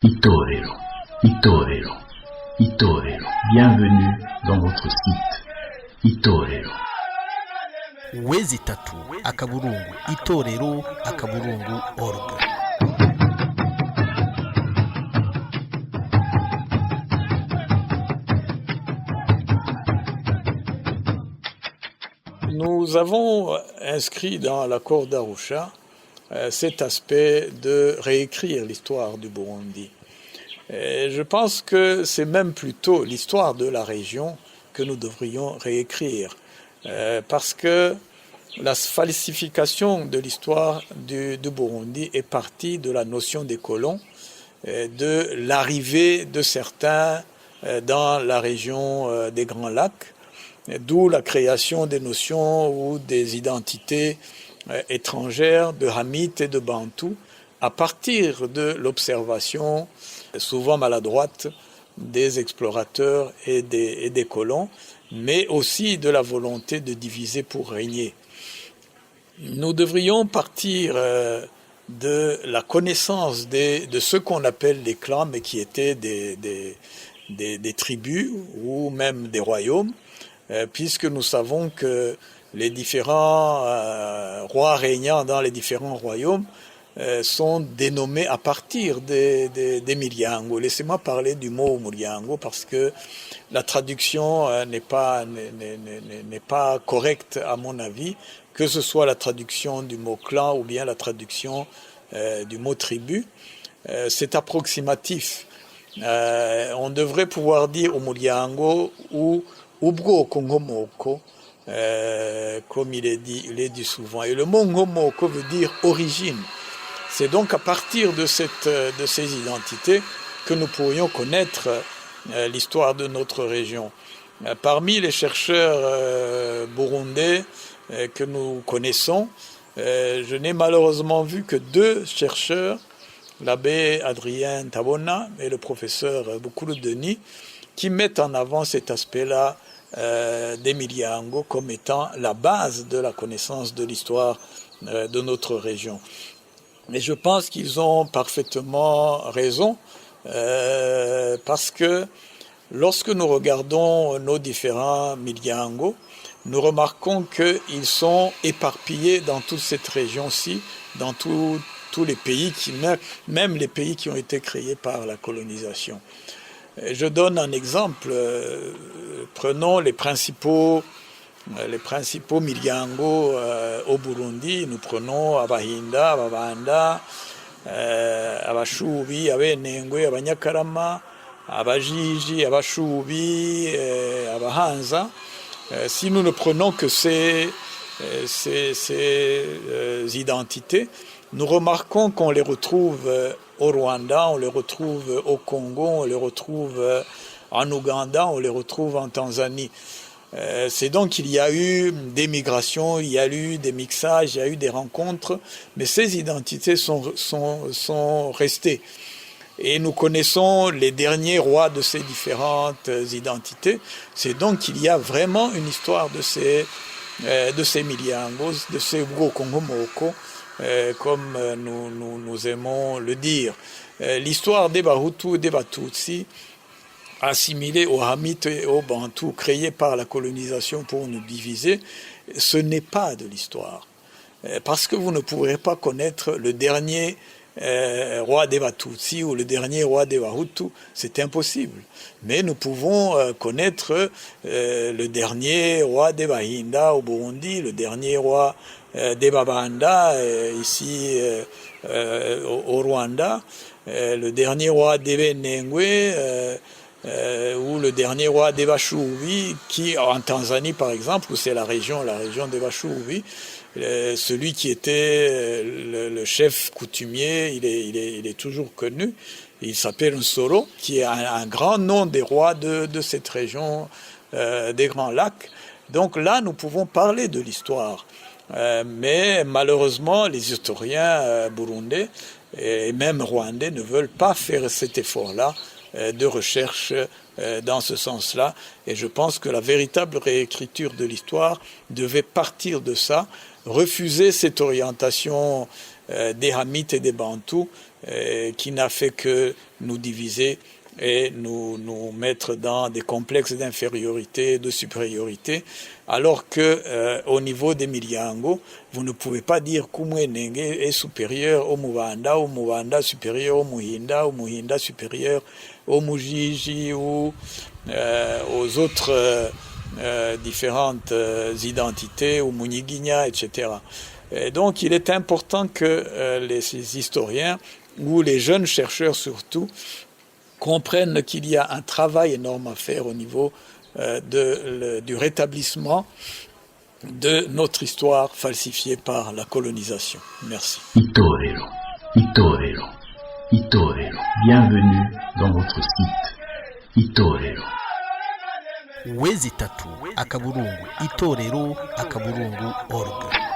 Itorero, Itorero, Itorero. Bienvenue dans votre site Itorero. Wezi tatu akaburungu itorero akaburungu org. Nous avons inscrit dans l'accord d'Arusha cet aspect de réécrire l'histoire du Burundi. Et je pense que c'est même plutôt l'histoire de la région que nous devrions réécrire, parce que la falsification de l'histoire du Burundi est partie de la notion des colons, de l'arrivée de certains dans la région des Grands Lacs, d'où la création des notions ou des identités étrangères de Hamites et de Bantous à partir de l'observation souvent maladroite des explorateurs et des colons, mais aussi de la volonté de diviser pour régner. Nous devrions partir de la connaissance de ce qu'on appelle les clans, mais qui étaient des tribus ou même des royaumes, puisque nous savons que les différents rois régnant dans les différents royaumes sont dénommés à partir des Mulyango. Laissez-moi parler du mot Mulyango parce que la traduction n'est pas correcte à mon avis, que ce soit la traduction du mot clan ou bien la traduction du mot tribu. C'est approximatif. On devrait pouvoir dire au Mulyango ou Ubwoko Ngomoko, comme il est dit souvent. Et le mot Ngomoko veut dire origine. C'est donc à partir de ces identités que nous pourrions connaître l'histoire de notre région. Parmi les chercheurs burundais que nous connaissons, je n'ai malheureusement vu que 2 chercheurs, l'abbé Adrien Tabona et le professeur Bukulu Denis, qui mettent en avant cet aspect-là des Mulyango comme étant la base de la connaissance de l'histoire de notre région. Mais je pense qu'ils ont parfaitement raison, parce que lorsque nous regardons nos différents Mulyango, nous remarquons qu'ils sont éparpillés dans toute cette région-ci, dans tous les pays, même les pays qui ont été créés par la colonisation. Je donne un exemple. Prenons les principaux Mulyango au Burundi. Nous prenons Abahinda, Ababanda, Abashubi, Abenengwe, Abanyakarama, Abajiji, Abashubi, Abahanza. Si nous ne prenons que ces identités, nous remarquons qu'on les retrouve au Rwanda, on les retrouve au Congo, on les retrouve en Ouganda, on les retrouve en Tanzanie. C'est donc qu'il y a eu des migrations, il y a eu des mixages, il y a eu des rencontres, mais ces identités sont restées. Et nous connaissons les derniers rois de ces différentes identités. C'est donc qu'il y a vraiment une histoire de ces Mulyangos, de ces Ngokongomoko, comme nous aimons le dire. L'histoire des Bahutu et des Batutsi, assimilés aux Hamites et aux Bantous, créés par la colonisation pour nous diviser, ce n'est pas de l'histoire. Parce que vous ne pourrez pas connaître le dernier roi des Batutsi ou le dernier roi des Bahutu, c'est impossible. Mais nous pouvons connaître le dernier roi des Bahinda au Burundi, le dernier roi des Babanda ici au Rwanda, le dernier roi des Benengwe, ou le dernier roi des Bashubi, qui en Tanzanie par exemple, où c'est la région des Bashubi, celui qui était le chef coutumier, il est toujours connu. Il s'appelle Nsoro, qui est un grand nom des rois de cette région des Grands Lacs. Donc là, nous pouvons parler de l'histoire. Mais malheureusement, les historiens burundais et même rwandais ne veulent pas faire cet effort-là de recherche dans ce sens-là. Et je pense que la véritable réécriture de l'histoire devait partir de ça, refuser cette orientation des Hamites et des Bantous qui n'a fait que nous diviser et nous mettre dans des complexes d'infériorité, de supériorité, alors que au niveau des Miryango, vous ne pouvez pas dire qu'Umwenenge est supérieur au Mubanda supérieur au Muhinda supérieur au Mujiji ou aux autres différentes identités, au Munyiginya, etc. Et donc il est important que les historiens, ou les jeunes chercheurs surtout, comprennent qu'il y a un travail énorme à faire au niveau du rétablissement de notre histoire falsifiée par la colonisation. Merci. Itorero, Itorero, Itorero. Bienvenue dans votre site. Itorero. wezi itatu akaburungu itorero akaburungu org.